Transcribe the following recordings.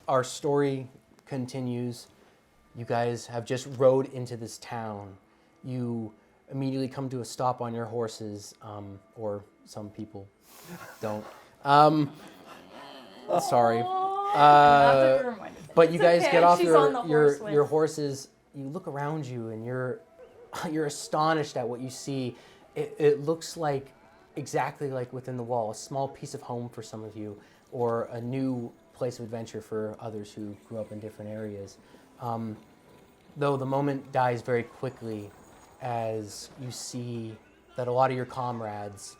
our story continues. You guys have just rode into this town. You immediately come to a stop on your horses, or some people don't. Sorry. But you guys get off your horses. You look around you, and you're astonished at what you see. It looks like exactly like within the wall, a small piece of home for some of you, or a new place of adventure for others who grew up in different areas. Though the moment dies very quickly as you see that a lot of your comrades,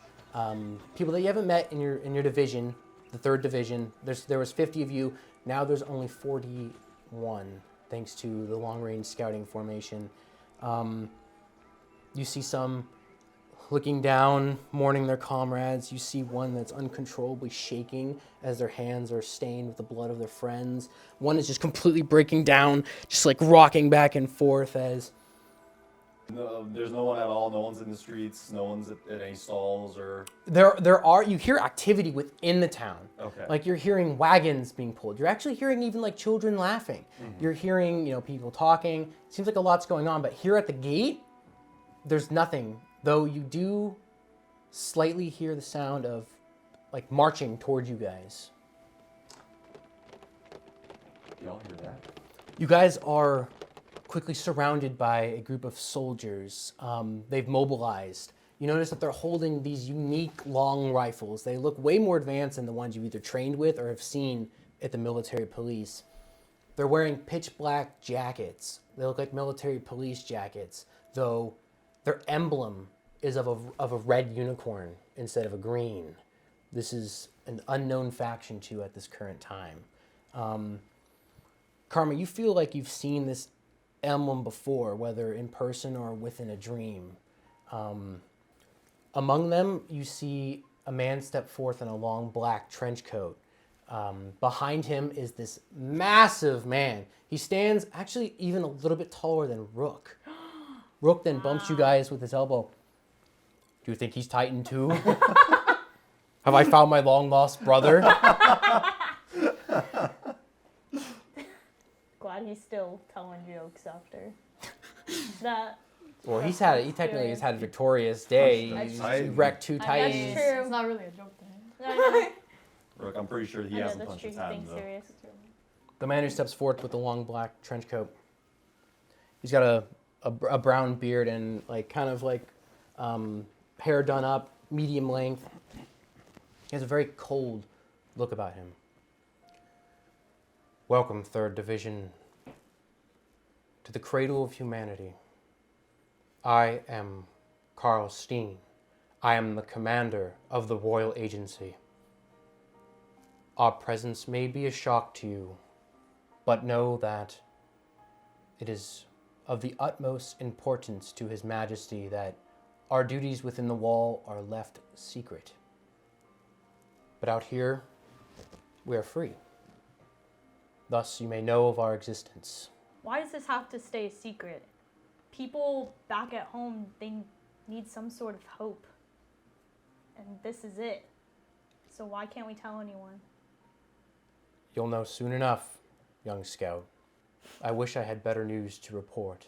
people that you haven't met in your division, the 3rd division, there was 50 of you, now there's only 41 thanks to the long-range scouting formation. You see some looking down, mourning their comrades. You see one that's uncontrollably shaking as their hands are stained with the blood of their friends. One is just completely breaking down, just like rocking back and forth as... No, there's no one at all. No one's in the streets. No one's at any stalls or... You hear activity within the town. Okay. Like you're hearing wagons being pulled. You're actually hearing even like children laughing. Mm-hmm. You're hearing, people talking. Seems like a lot's going on, but here at the gate, there's nothing. Though you do slightly hear the sound of like marching towards you guys. Y'all hear that? You guys are quickly surrounded by a group of soldiers. They've mobilized. You notice that they're holding these unique long rifles. They look way more advanced than the ones you've either trained with or have seen at the military police. They're wearing pitch black jackets. They look like military police jackets, though their emblem is of a red unicorn instead of a green. This is an unknown faction to you at this current time. Karma, you feel like you've seen this emblem before, whether in person or within a dream. Among them, you see a man step forth in a long black trench coat. Behind him is this massive man. He stands actually even a little bit taller than Rook. Rook then bumps you guys with his elbow. Do you think he's Titan too? Have I found my long lost brother? Glad he's still telling jokes after that. Well, he technically has had a victorious day. He wrecked 2 Titans. That's true. It's not really a joke thing. Rook, I'm pretty sure he hasn't punched his hand though. Serious. The man who steps forth with the long black trench coat. He's got a brown beard and hair done up, medium length. He has a very cold look about him. Welcome, 3rd Division, to the Cradle of Humanity. I am Carl Steen. I am the commander of the Royal Agency. Our presence may be a shock to you, but know that it is of the utmost importance to His Majesty that our duties within the wall are left secret. But out here, we are free. Thus, you may know of our existence. Why does this have to stay a secret? People back at home, they need some sort of hope. And this is it. So why can't we tell anyone? You'll know soon enough, young scout. I wish I had better news to report.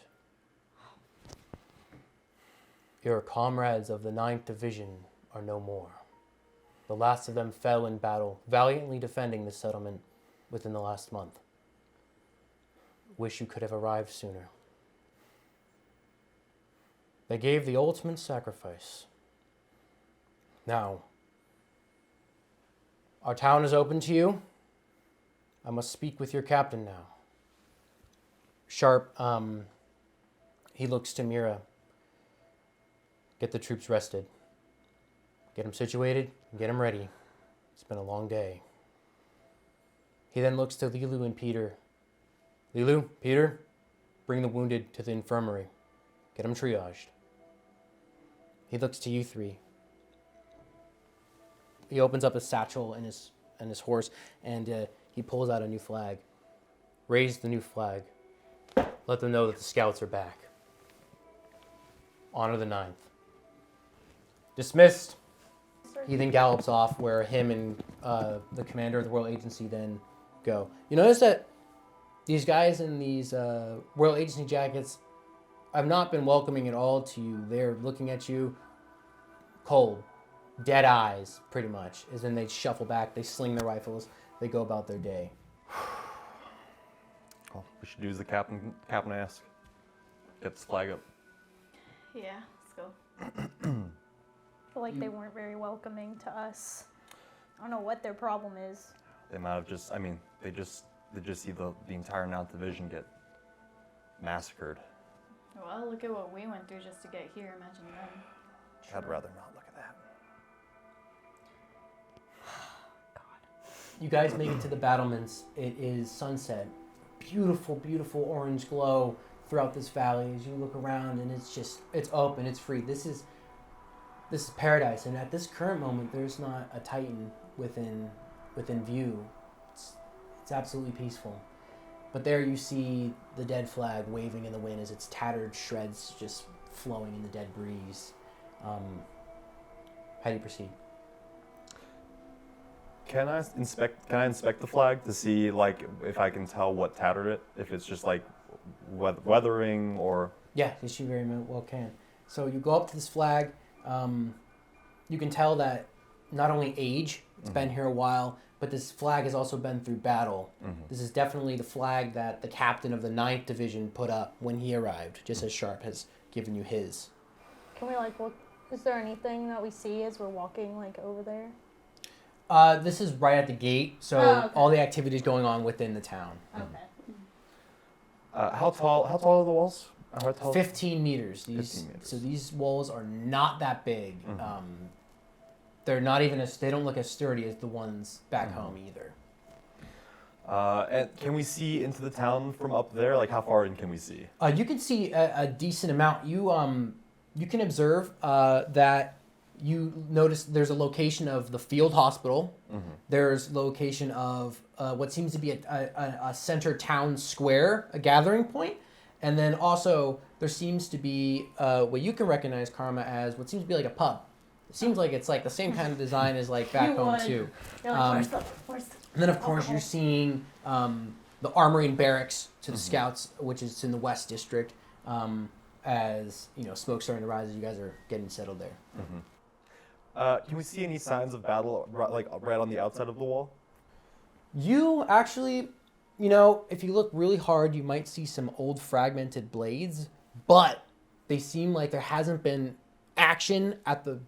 Your comrades of the 9th Division are no more. The last of them fell in battle, valiantly defending the settlement within the last month. Wish you could have arrived sooner. They gave the ultimate sacrifice. Now, our town is open to you. I must speak with your captain now. Sharpe, he looks to Mira. Get the troops rested. Get them situated and get them ready. It's been a long day. He then looks to Lilu and Peter. Lilu, Peter, bring the wounded to the infirmary. Get them triaged. He looks to you 3. He opens up his satchel and his horse, and he pulls out a new flag. Raise the new flag. Let them know that the scouts are back. Honor the 9th. Dismissed. He then gallops off, where him and the commander of the Royal Agency then go. You notice that these guys in these Royal Agency jackets have not been welcoming at all to you. They're looking at you cold, dead eyes, pretty much. As then they shuffle back, they sling their rifles, they go about their day. Well, we should do as the captain asked. Get this flag up. Yeah, let's go. I feel like they weren't very welcoming to us. I don't know what their problem is. They might have just, I mean, they just see the entire 9th Division get massacred. Well, look at what we went through just to get here. Imagine them. I'd rather not look at that. You guys make it to the battlements. It is sunset. Beautiful, beautiful orange glow throughout this valley as you look around, and it's open, it's free. This is paradise, and at this current moment, there's not a Titan within view. It's absolutely peaceful. But there you see the dead flag waving in the wind as its tattered shreds just flowing in the dead breeze. How do you proceed? Can I inspect the flag to see like if I can tell what tattered it? If it's just like weathering or Yeah, yes, you very well can. So you go up to this flag. You can tell that not only age, it's been here a while, but this flag has also been through battle. This is definitely the flag that the captain of the 9th Division put up when he arrived, just as Sharpe has given you his. Can we like look? Is there anything that we see as we're walking like over there? This is right at the gate, so okay. all the activities going on within the town. Okay. how tall are the walls? How tall? 15 meters. 15 meters. So these walls are not that big. They're not even they don't look as sturdy as the ones back home either. And can we see into the town from up there? Like how far in can we see? You can see a decent amount. You can observe that you notice there's a location of the field hospital. There's location of what seems to be a center town square, a gathering point. And then also there seems to be what you can recognize, Karma, as what seems to be like a pub. It seems like it's like the same kind of design as like back home too. You're like, where's the And then of course you're seeing the armory and barracks to the scouts, which is in the West District. As you know, smoke starting to rise as you guys are getting settled there. Can we see any signs of battle like right on the outside of the wall? You actually, you know, if you look really hard, you might see some old fragmented blades, but they seem like there hasn't been action at the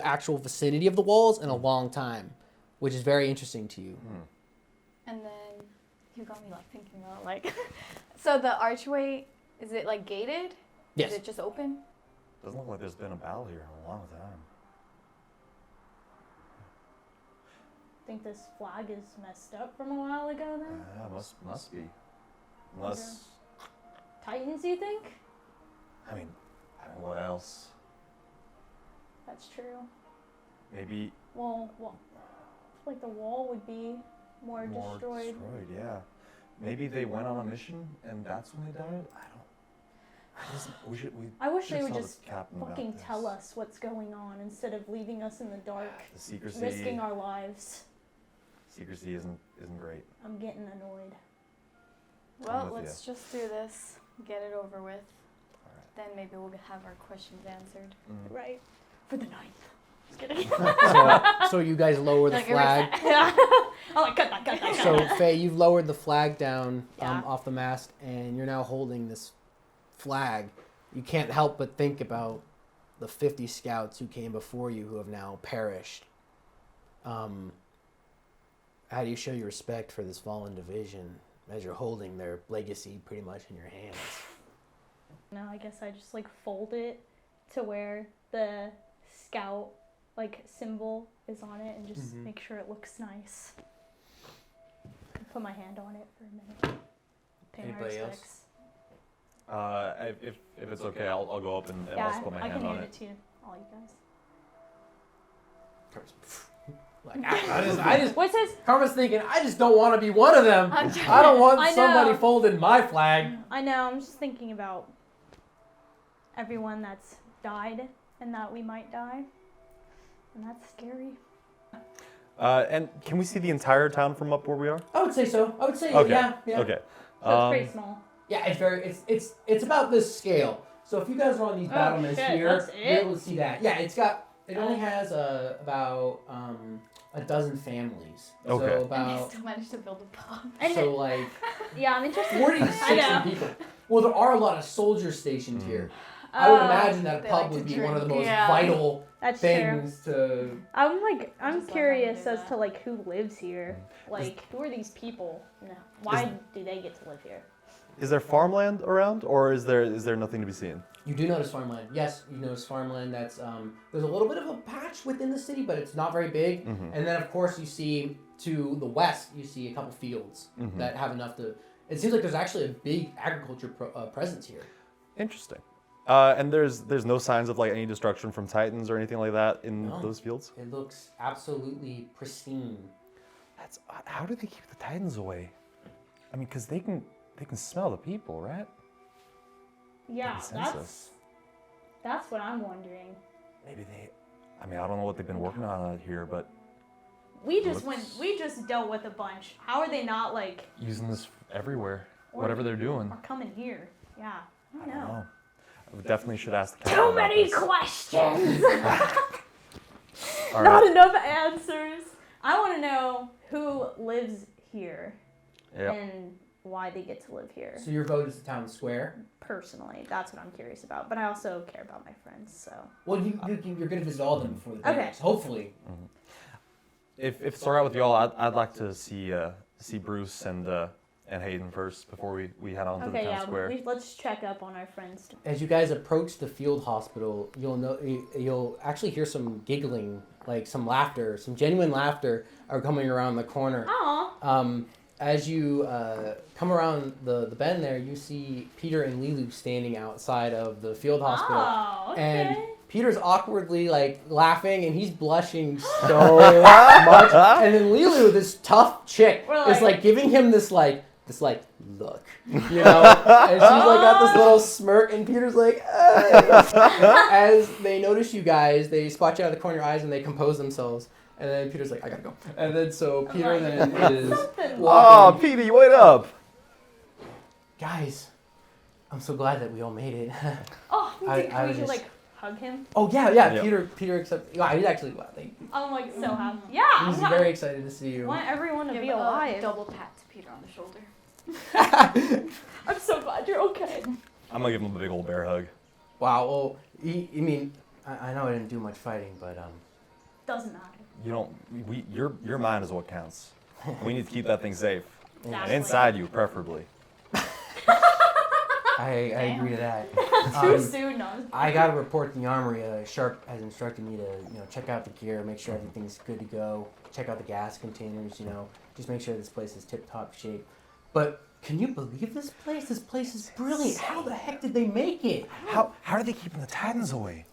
actual vicinity of the walls in a long time, which is very interesting to you. And then you got me like thinking about like, so the archway, is it like gated? Yes. Is it just open? Doesn't look like there's been a battle here in a long time. think this flag is messed up from a while ago then? Yeah, must be. Unless, Titans, you think? I mean, what else? That's true. Maybe Well, like the wall would be more destroyed. Yeah. Maybe they went on a mission and that's when they died. I wish they should would tell just the captain about fucking this. tell us what's going on instead of leaving us in the dark, The secrecy. risking our lives. Secrecy isn't great. I'm getting annoyed. Well, with let's just do this. Get it over with. All right. Then maybe we'll have our questions answered. Right. For the ninth. Just kidding. So you guys lower the Like a flag. reset. I'm like, cut that. So Faye, you've lowered the flag down Yeah. off the mast, and you're now holding this flag. You can't help but think about the 50 scouts who came before you who have now perished. How do you show your respect for this fallen division as you're holding their legacy pretty much in your hands? No, I guess I just like fold it to where the scout like symbol is on it and just make sure it looks nice. Put my hand on it for a minute. Pay Anybody my else? respects. If it's okay, I'll go up and Yeah, also put my I hand can on hand it. it to all you guys. Like, I just What's his? Karma's thinking, I just don't want to be one of them. I'm I don't want I know. somebody folding my flag. I know, I'm just thinking about everyone that's died and that we might die. And that's scary. And can we see the entire town from up where we are? I would say so. I would say Okay. yeah. Okay. So it's pretty small. Yeah, it's about this scale. So if you guys are on these battlements shit, here, that's you're it? able to see that. Yeah, it only has about a dozen families. Okay. So And they about still managed to build a pub. And so like yeah, I'm interested. 40 to I 60 know. people. Well, there are a lot of soldiers stationed here. I would imagine that a They pub like to would be one of the drink, most yeah. vital That's true. things to. I'm Just I'm like curious how they do as that. to like who lives here. Like who are these people? No. Why do they get to live here? Is there farmland around, or is there nothing to be seen? You do notice farmland. Yes, you notice farmland. That's there's a little bit of a patch within the city, but it's not very big. Mhm. And then of course you see to the west, you see a couple fields Mhm. that have enough to. It seems like there's actually a big agriculture presence here. Interesting. And there's no signs of like any destruction from Titans or anything like that in No. those fields. It looks absolutely pristine. That's odd. How do they keep the Titans away? I mean, because they can smell the people, right? Yeah, They can sense that's what I'm wondering. Maybe they. I mean, I don't know what they've been working on out here, but We just Looks- we just dealt with a bunch. How are they not like using this everywhere, Or- whatever they're doing. are coming here? Yeah, I don't know. We definitely should ask the captain Too about many this. questions. All Not right. enough answers. I want to know who lives here Yep. and why they get to live here. So your vote is the town square. Personally, that's what I'm curious about. But I also care about my friends. So Well, you're going to visit all of them before the Okay. dinners, hopefully. If it's all right with y'all, I'd like to see Bruce and Hayden first before we head on to the okay, town yeah, square. let's check up on our friends. As you guys approach the field hospital, you'll actually hear some giggling, like some laughter, some genuine laughter are coming around the corner. Aw. As you come around the bend there, you see Peter and Lilu standing outside of the field hospital. Oh, okay. And Peter's awkwardly like laughing and he's blushing so much. And then Lilu, this tough chick, We're is like- like giving him this look, you know? And she's like got this little smirk and Peter's like, as they notice you guys, they spot you out of the corner of your eyes and they compose themselves. And then Peter's like, I gotta go. And then so Peter then is Oh, walking. Petey, wait up! Guys, I'm so glad that we all made it. Oh, I can we was just- like hug him? Oh yeah, yeah. Yep. Peter accepted. Wow, he's actually glad. I'm like so happy. Yeah, He's I want, very excited to see I you. want everyone to Give be a alive. double pat to Peter on the shoulder. I'm so glad you're okay. I'm gonna give him a big old bear hug. Wow. Well, I mean, I know I didn't do much fighting, but Doesn't matter. You don't. Your mind is what counts. We need to keep that thing safe, and Exactly. inside you, preferably. I agree to that. Too soon. No, I got to report the armory. Sharpe has instructed me to, check out the gear, make sure everything's good to go. Check out the gas containers. Just make sure this place is tip-top shape. But can you believe this place? This place is brilliant. How the heck did they make it? How are they keeping the Titans away?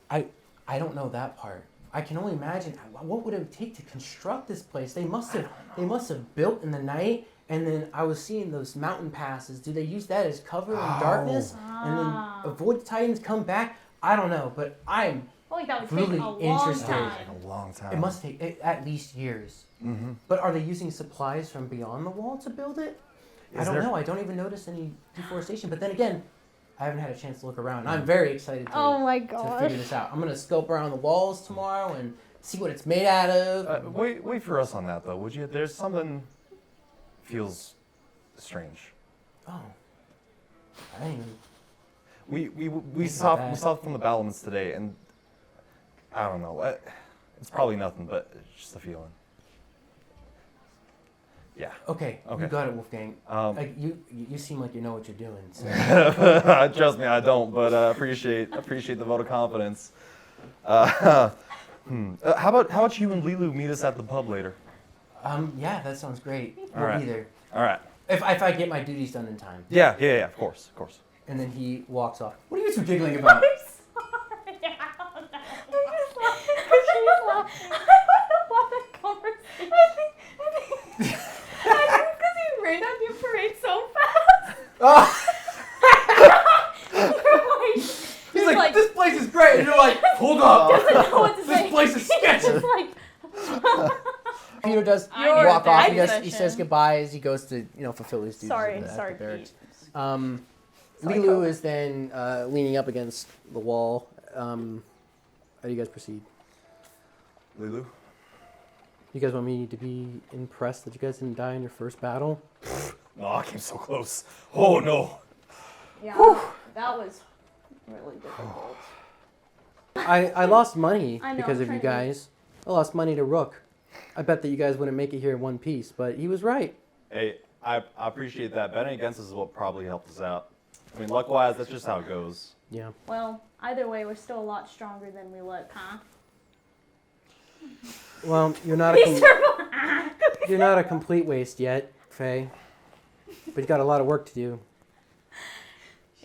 I don't know that part. I can only imagine what would it take to construct this place. They must have built in the night, and then I was seeing those mountain passes. Do they use that as cover in darkness, and then avoid the Titans come back? I don't know, but I'm I think that would really take a long interested. time. A long time. It must take at least years. Mm-hmm. But are they using supplies from beyond the wall to build it? I don't know. I don't even notice any deforestation. But then again, I haven't had a chance to look around. I'm very excited to, Oh my to gosh. figure this out. I'm going to scope around the walls tomorrow and see what it's made out of. Wait for us on that though, would you? There's something feels strange. Oh. I didn't even... We Think saw about that. from the battlements today, and I don't know. It's probably nothing, but it's just a feeling. Yeah. Okay, Okay. you got it, Wolfgang. Um, You seem like you know what you're doing. So. Trust me, I don't, but appreciate the vote of confidence. How about you and Lilu meet us at the pub later? Yeah, that sounds great. All We'll right. be there. All right. If I get my duties done in time. Yeah, of course. And then he walks off. What are you two giggling about? Sorry, I don't know. She's laughing. I don't know what that conversation. I think because you ran on your parade so fast. Oh, You're he's like, this place is great. And you're like, hold up. doesn't know what to This say. place is sketchy. It's like, Peter does Your walk off. He session. says goodbye as he goes to fulfill his duties. Sorry, at the sorry, barracks. Pete. Lilu Coke. is then leaning up against the wall. How do you guys proceed? Lilu? You guys want me to be impressed that you guys didn't die in your first battle? No, I came so close. Oh no. Yeah, that was really difficult. I lost money I know, because I'm of you trying to- guys. I lost money to Rook. I bet that you guys wouldn't make it here in one piece, but he was right. Hey, I appreciate that. Betting against us is what probably helped us out. I mean, luck-wise, that's just how it goes. Yeah. Well, either way, we're still a lot stronger than we look, huh? Well, you're not you're not a complete waste yet, Faye. But you got a lot of work to do.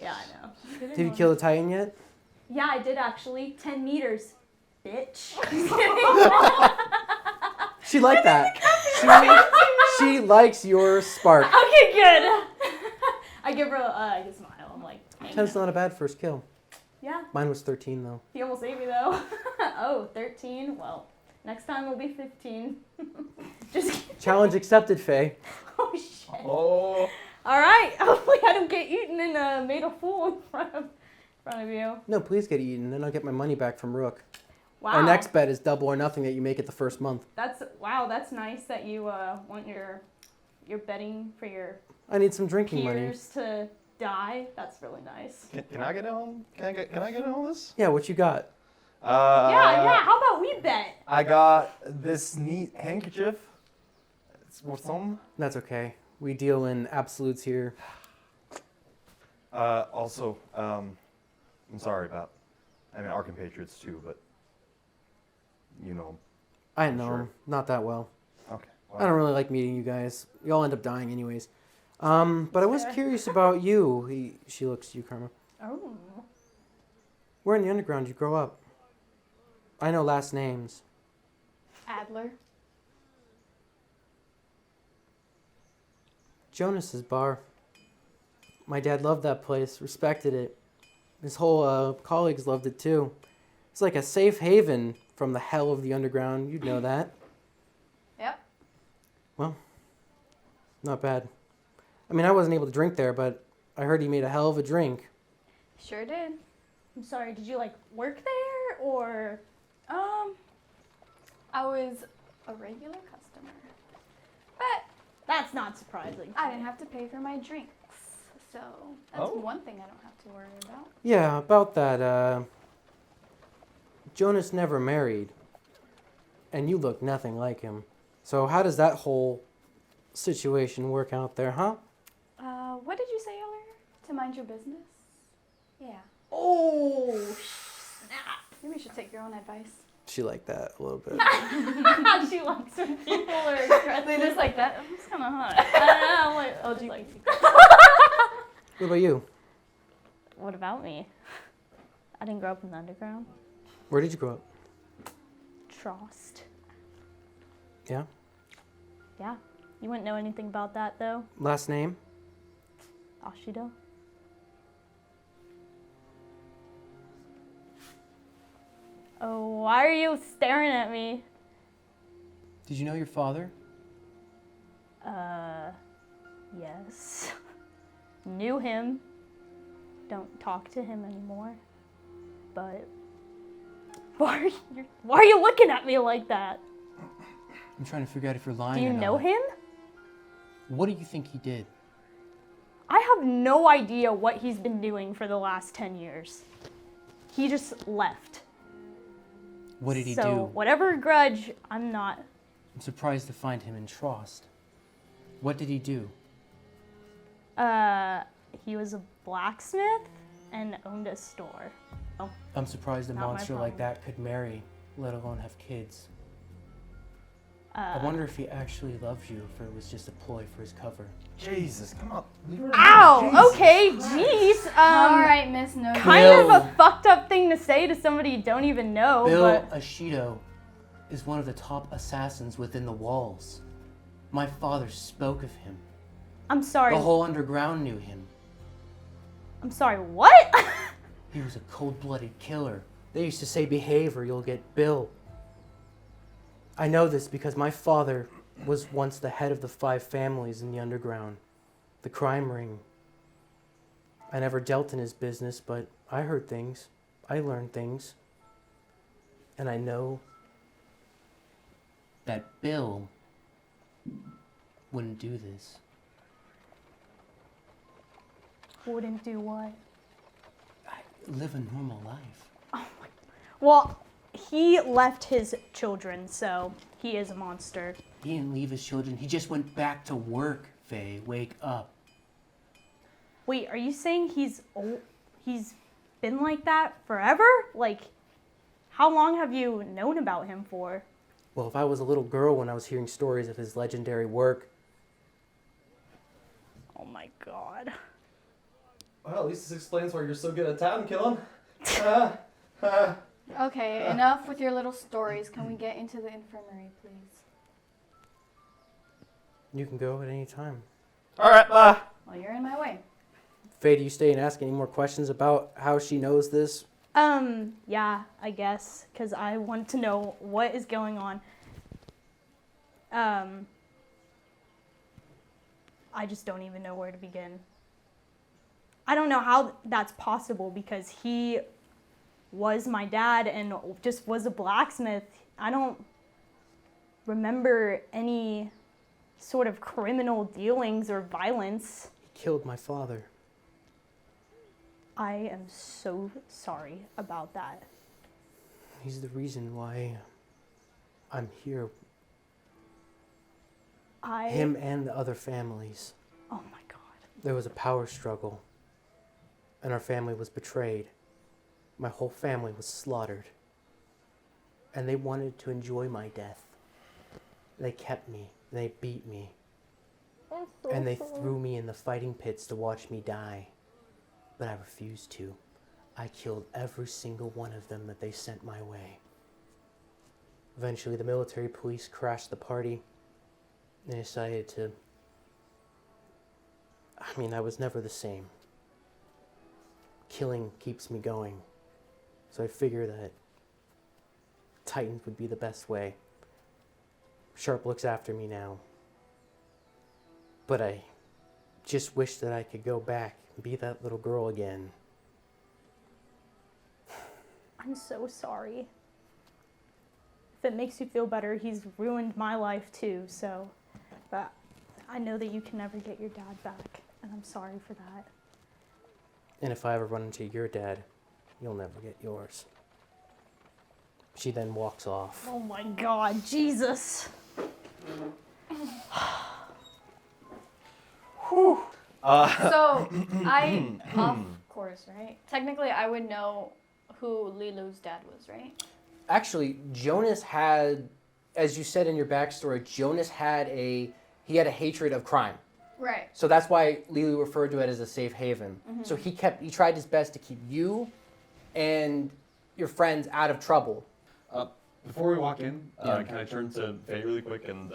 Yeah, I know. Did you kill the Titan yet? Yeah, I did actually. 10 meters, bitch. She liked that. She likes your spark. Okay, good. I give her a smile. I'm like, dang. 10's not a bad first kill. Yeah, Mine was 13 though. he almost ate me though. Oh, 13? Well, next time will be 15. Just kidding. Challenge accepted, Faye. Oh, shit. Oh. All right. Hopefully I don't get eaten and made a fool in front of you. No, please get eaten, then I'll get my money back from Rook. Wow. Our next bet is double or nothing that you make it the first month. That's nice that you want your betting for your I need some drinking money. peers to die. That's really nice. Can I get in on? Can I get in on this? Yeah, what you got? Yeah. How about we bet? I got this neat handkerchief. It's worth something. That's okay. We deal in absolutes here. Also, I'm sorry about. I mean, our compatriots too, but you know. I know Sure. him. Not that well. Okay. I don't really like meeting you guys. You all end up dying anyways. But I was Fair. curious about you. She looks at you, Karma. Oh. Where in the underground did you grow up? I know last names. Adler. Jonas's bar. My dad loved that place, respected it. His whole colleagues loved it too. It's like a safe haven from the hell of the underground. You'd know that. Yep. Not bad. I mean, I wasn't able to drink there, but I heard he made a hell of a drink. Sure did. I'm sorry. Did you work there or? I was a regular customer, but That's not surprising. I didn't have to pay for my drinks, so that's Oh. one thing I don't have to worry about. Yeah, about that, Jonas never married. And you look nothing like him. So how does that whole situation work out there, huh? What did you say earlier? To mind your business? Yeah. Oh, snap. Maybe you should take your own advice. She liked that a little bit. She likes when people are aggressive. They just like that. It's kind of hot. I don't know. I'm like, LGBT. What about you? What about me? I didn't grow up in the underground. Where did you grow up? Trost. Yeah? Yeah. You wouldn't know anything about that, though? Last name? Ashido? Oh, why are you staring at me? Did you know your father? Yes. Knew him. Don't talk to him anymore. But why are you looking at me like that? I'm trying to figure out if you're lying Do you or know not. him? What do you think he did? I have no idea what he's been doing for the last 10 years. He just left. What did he So, do? whatever grudge, I'm not. I'm surprised to find him in Trost. What did he do? He was a blacksmith and owned a store. Oh, I'm surprised a Not my monster like problem. that could marry, let alone have kids. I wonder if he actually loves you, or if it was just a ploy for his cover. Jesus, come on. Leave her alone. Ow! Jesus. Okay, jeez. All right, Miss No. Kind of Bill. a fucked up thing to say to somebody you don't even know, Bill but Ashido is one of the top assassins within the walls. My father spoke of him. I'm sorry. The whole underground knew him. I'm sorry, what? He was a cold-blooded killer. They used to say, behave or you'll get Bill. I know this because my father was once the head of the 5 families in the underground, the crime ring. I never dealt in his business, but I heard things. I learned things. And I know that Bill wouldn't do this. Wouldn't do what? Live a normal life. Well, he left his children, so he is a monster. He didn't leave his children. He just went back to work, Faye. Wake up. Wait, are you saying he's old? He's been like that forever? Like, how long have you known about him for? Well, if I was a little girl when I was hearing stories of his legendary work, Oh my god. Well, at least this explains why you're so good at time killing. Okay, enough with your little stories. Can we get into the infirmary, please? you can go at any time. All right, bye. Well, you're in my way. Faye, do you stay and ask any more questions about how she knows this? Yeah, I guess, because I want to know what is going on. I just don't even know where to begin. I don't know how that's possible because he was my dad and just was a blacksmith. I don't remember any sort of criminal dealings or violence. He killed my father. I am so sorry about that. He's the reason why I'm here. Him and the other families. Oh my god. There was a power struggle, and our family was betrayed. My whole family was slaughtered, and they wanted to enjoy my death. They kept me, they beat me, and they threw me in the fighting pits to watch me die. But I refused to. I killed every single one of them that they sent my way. Eventually, the military police crashed the party. They decided to... I was never the same. Killing keeps me going. So I figure that Titans would be the best way. Sharpe looks after me now. But I just wish that I could go back and be that little girl again. I'm so sorry. If it makes you feel better, he's ruined my life too, so... But I know that you can never get your dad back, and I'm sorry for that. And if I ever run into your dad, you'll never get yours. She then walks off. Oh my god, Jesus. So, of course, right? Technically, I would know who Lilu's dad was, right? Actually, Jonas had, as you said in your backstory, Jonas had a hatred of crime. Right. So that's why Lilu referred to it as a safe haven. Mm-hmm. So he tried his best to keep you and your friends out of trouble. Before we walk in, Yeah. can I turn to Faye really quick and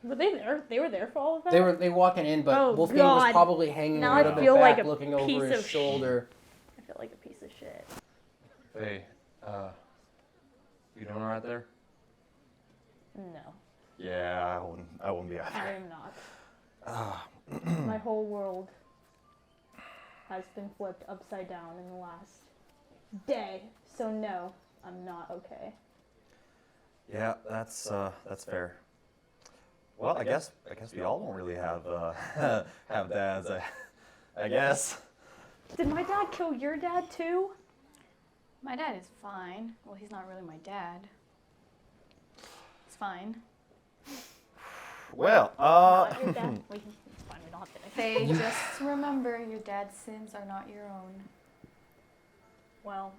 Were they there? They were there for all of that? They were walking in, but Oh, Wolfgang was God. probably hanging Now a I little bit feel back, like a looking over piece his of shoulder. I feel like a piece of shit. Faye, you doing all right there? No, Yeah, I wouldn't be out I there. am not. My whole world has been flipped upside down in the last day. So no, I'm not okay. Yeah, that's fair. Well, I guess we all don't really have have dads. I guess. Did my dad kill your dad too? My dad is fine. Well, he's not really my dad. It's fine. Well, Not your dad. Wait, it's fine. We don't have to. Faye, just remember your dad's sins are not your own. Well,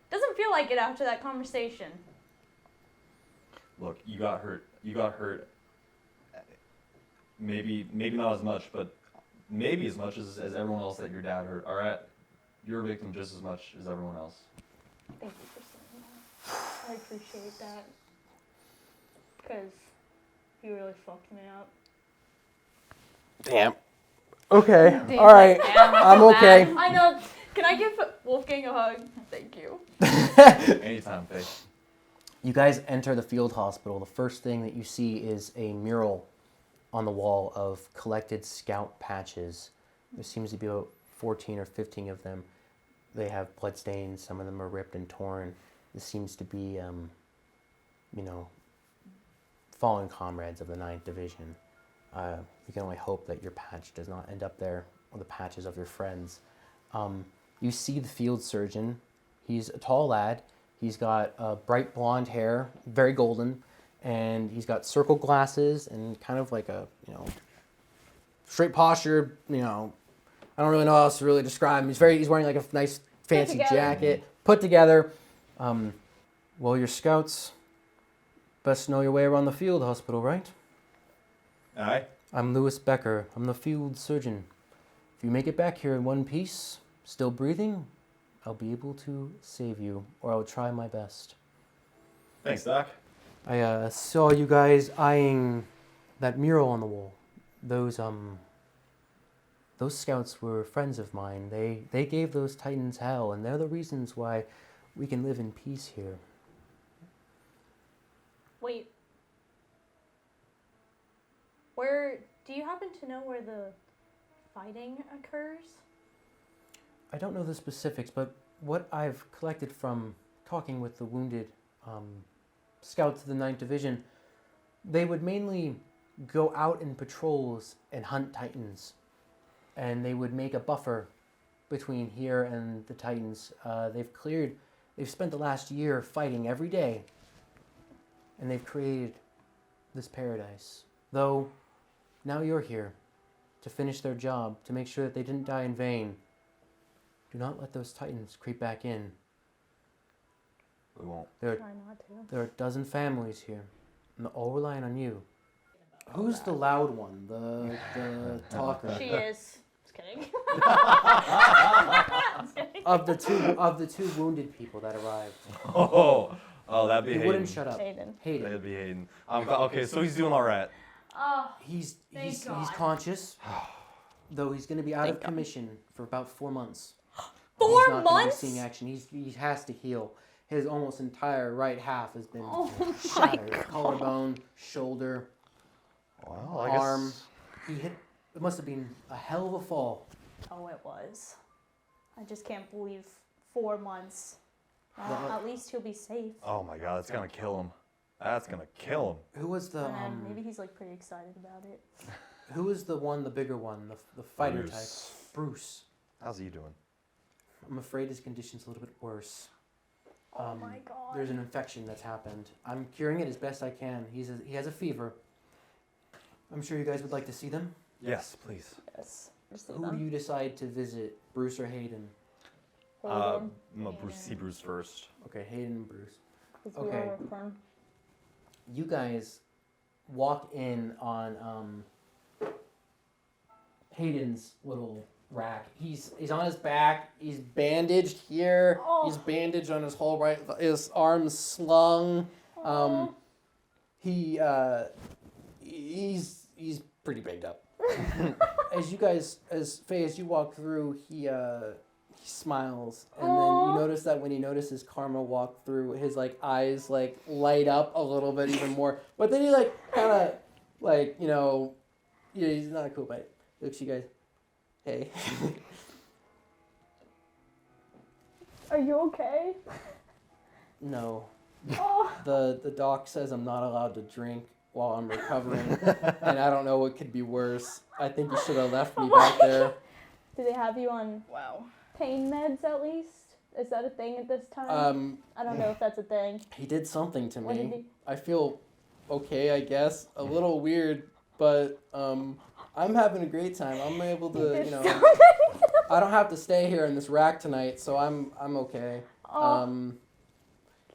doesn't feel like it after that conversation. Look, you got hurt. You got hurt. Maybe not as much, but maybe as much as everyone else that your dad hurt. All right, you're a victim just as much as everyone else. Thank you for saying that. I appreciate that. Because you really fucked me up. Damn. Okay. Dave's All right. like, "Damn, I I'm feel okay. bad." I know. Can I give Wolfgang a hug? Thank you. Anytime, Faye. You guys enter the field hospital. The first thing that you see is a mural on the wall of collected scout patches. There seems to be about 14 or 15 of them. They have blood stains. Some of them are ripped and torn. This seems to be, fallen comrades of the 9th Division. You can only hope that your patch does not end up there, or the patches of your friends. You see the field surgeon. He's a tall lad. He's got bright blonde hair, very golden, and he's got circle glasses and kind of like a, straight posture. I don't really know how else to really describe him. He's wearing like a nice fancy jacket, put together. Well, you're scouts. Best know your way around the field hospital, right? Aye. I'm Lewis Becker. I'm the field surgeon. If you make it back here in one piece, still breathing, I'll be able to save you, or I'll try my best. Thanks, Doc. I saw you guys eyeing that mural on the wall. Those scouts were friends of mine. They gave those Titans hell, and they're the reasons why we can live in peace here. Wait. Where do you happen to know where the fighting occurs? I don't know the specifics, but what I've collected from talking with the wounded scouts of the 9th Division, they would mainly go out in patrols and hunt Titans. And they would make a buffer between here and the Titans. They've spent the last year fighting every day. And they've created this paradise. Though, now you're here to finish their job, to make sure that they didn't die in vain. Do not let those Titans creep back in. We won't. Try not to. There are a dozen families here, and they're all relying on you. Who's the loud one? The talker? She is. Just kidding. Just kidding. Of the two wounded people that arrived. Oh, that'd be He Hayden. wouldn't shut up. Hayden. That'd be Hayden. Okay, so he's doing all right. Oh, He's God. conscious, though he's going to be out of commission for about 4 months. 4 He's not gonna months? be seeing action. He has to heal. His almost entire right half has been Oh shattered. Collarbone, shoulder, Well, I arm. guess. He hit. It must have been a hell of a fall. Oh, it was. I just can't believe 4 months. Well, At least he'll be safe. Oh my God, that's gonna kill him. That's gonna kill him. Who was the And maybe he's like pretty excited about it. who was the bigger one, the fighter Bruce. type? Bruce. How's he doing? I'm afraid his condition's a little bit worse. Oh my God. There's an infection that's happened. I'm curing it as best I can. He has a fever. I'm sure you guys would like to see them. Yes, please. Yes. Who do you decide to visit, Bruce or Hayden? Hayden. No, see Bruce first. Okay, Hayden and Bruce. 'Cause we Okay. were with him. You guys walk in on Hayden's little rack. He's on his back. He's bandaged here. Oh. He's bandaged on his whole right. His arms slung. Oh. He's pretty banged up. as Faye, as you walk through, he smiles, and then you notice that when he notices Karma walk through, his eyes light up a little bit even more. But then he kind of he's not a cool bite. He looks at you guys. Hey. Are you okay? No. Oh. The doc says I'm not allowed to drink while I'm recovering, and I don't know what could be worse. I think you should have left me back there. Do they have you on pain meds at least? Is that a thing at this time? I don't know if that's a thing. He did something to What did me. he? I feel okay, I guess. A little weird, but I'm having a great time. I'm able to, I don't have to stay here in this rack tonight, so I'm okay. Oh.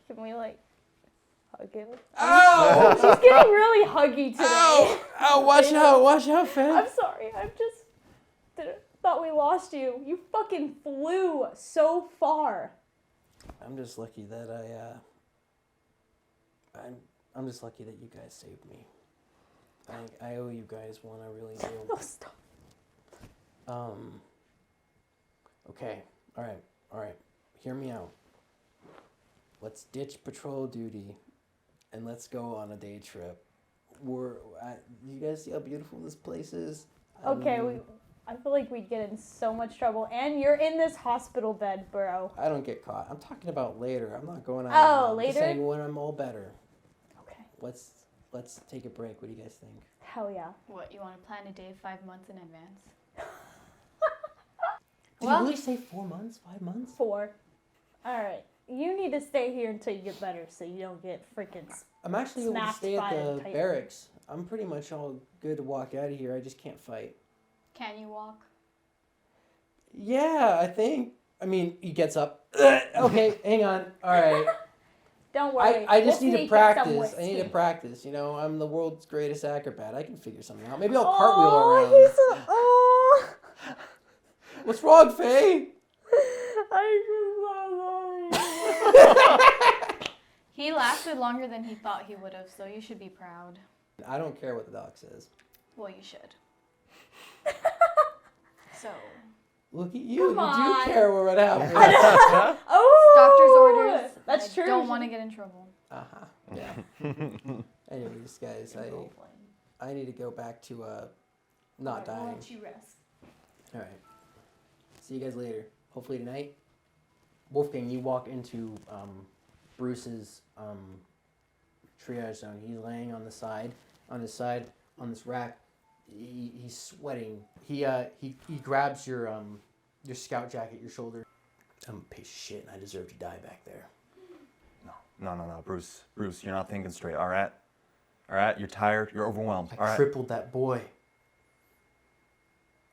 Can we hug him? Ow! She's getting really huggy today. Ow! Watch out, Faye. I'm sorry. Thought we lost you. You fucking flew so far. I'm just lucky that I'm just lucky that you guys saved me. I owe you guys one, I really do. Oh, stop. Okay. All right. Hear me out. Let's ditch patrol duty and let's go on a day trip. You guys see how beautiful this place is? Okay, I feel like we'd get in so much trouble. And you're in this hospital bed, bro. I don't get caught. I'm talking about later. I'm not going out. Oh, I'm later? just saying when I'm all better. Okay. Let's take a break. What do you guys think? Hell yeah. What, you want to plan a day 5 months in advance? Did Well- you really say 4 months? 5 months? 4. All right. You need to stay here until you get better so you don't get freaking... I'm actually going to Smacked stay at by a the titan. barracks. I'm pretty much all good to walk out of here. I just can't fight. Can you walk? Yeah, I think. I mean, he gets up. Okay, hang on. All right. Don't worry. I just We'll need to sneak in some practice. I need to whiskey. practice. You know, I'm the world's greatest acrobat. I can figure something out. Maybe I'll cartwheel around. He's oh. What's wrong, Faye? He lasted longer than he thought he would have, so you should be proud. I don't care what the doc says. Well, you should. So, Look at you. Come You on. do care what happens. Oh. doctor's orders. That's I true. don't want to get in trouble. Uh-huh. Yeah. Anyways, guys, I need to go back to not I'll dying. let you rest. All right. See you guys later. Hopefully tonight. Wolfgang, you walk into Bruce's triage zone. He's laying on his side on this rack. He's sweating. He grabs your scout jacket, your shoulder. I'm a piece of shit, and I deserve to die back there. No, Bruce, you're not thinking straight. All right, you're tired. You're overwhelmed. All I right. crippled that boy.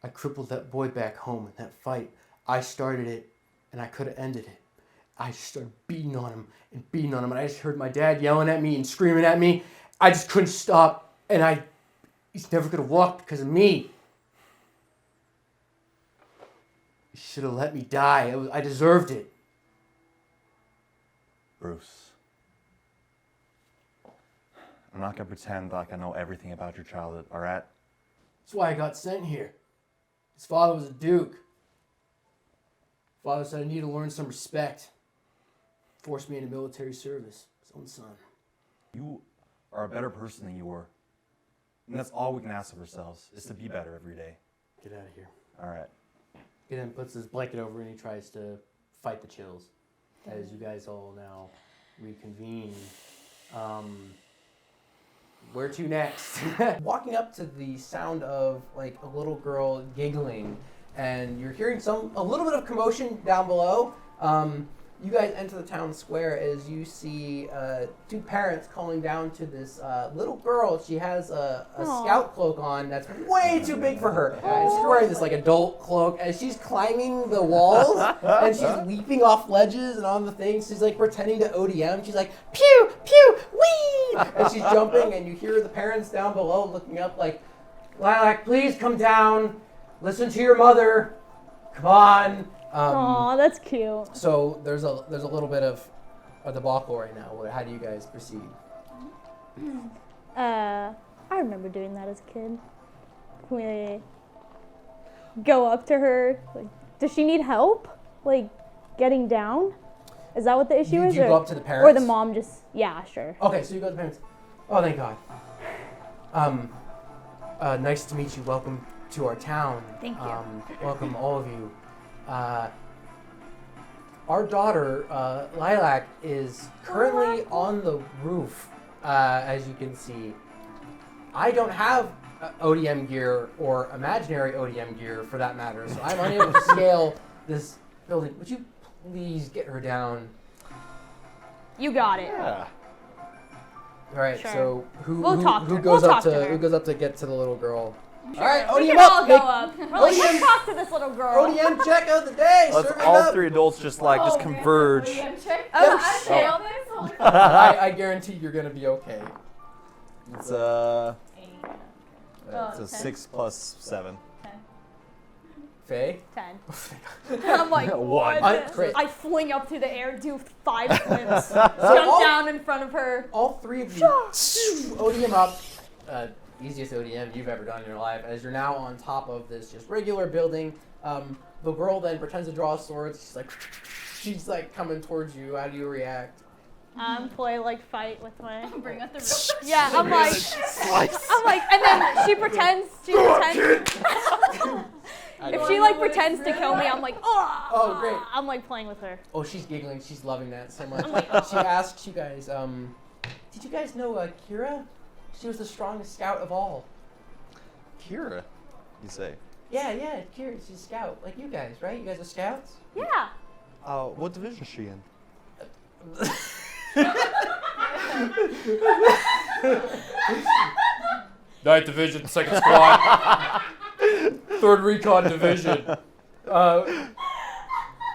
I crippled that boy back home in that fight. I started it, and I could have ended it. I just started beating on him, and I just heard my dad yelling at me and screaming at me. I just couldn't stop, and he's never gonna walk because of me. He should have let me die. I deserved it. Bruce, I'm not gonna pretend like I know everything about your childhood. All right. That's why I got sent here. His father was a duke. Father said I need to learn some respect. Forced me into military service. His own son. You are a better person than you were, and that's all we can ask of ourselves is to be better every day. Get out of here. All right. He then puts his blanket over and he tries to fight the chills. As you guys all now reconvene. Where to next? Walking up to the sound of like a little girl giggling, and you're hearing a little bit of commotion down below. You guys enter the town square as you see two parents calling down to this little girl. She has a scout cloak on that's way too big for her. She's wearing this like adult cloak as she's climbing the walls and she's leaping off ledges and on the things. She's like pretending to ODM. She's like, pew, pew, wee! And she's jumping and you hear the parents down below looking up like, Lilac, please come down. Listen to your mother. Come on. Aw, that's cute. So there's a little bit of a debacle right now. How do you guys proceed? I remember doing that as a kid. We go up to her. Like, does she need help? Like, getting down? Is that what the issue is? Do you go up to the Or parents? the mom just, yeah, sure. Okay, so you go to the parents. Oh, thank God. Nice to meet you. Welcome to our town. Thank you. Welcome, all of you. Our daughter, Lilac, is currently on the roof, as you can see. I don't have ODM gear or imaginary ODM gear, for that matter, so I'm unable to scale this building. Would you please get her down? You got it. Yeah. All right. Sure. So who We'll talk to who her. goes We'll up talk to to her. who goes up to get to the little girl? All right, We ODM can up. all go Make up. We're like, let's talk to this little girl. ODM check of the day. Let's Serve it all up. three adults just converge. Oh, shit. I guarantee you're gonna be okay. It's a Oh, 6 plus 7. Faye. 10. I'm like, One. what? Great. I fling up through the air, do 5 flips, So jump down in front of her. All three of you ODM up. Easiest ODM you've ever done in your life. As you're now on top of this just regular building. The girl then pretends to draw swords. She's like coming towards you. How do you react? Play like fight with my. Bring out the real. Yeah, I'm like, and then she pretends. If she like pretends to kill me, I'm like, Oh, great. I'm like playing with her. Oh, she's giggling. She's loving that so much. I'm like, She asks you guys, did you guys know Kira? She was the strongest scout of all. Kira, you say? Yeah, Kira, she's a scout. Like you guys, right? You guys are scouts? Yeah. What division is she in? 9th Division, 2nd Squad. 3rd Recon Division.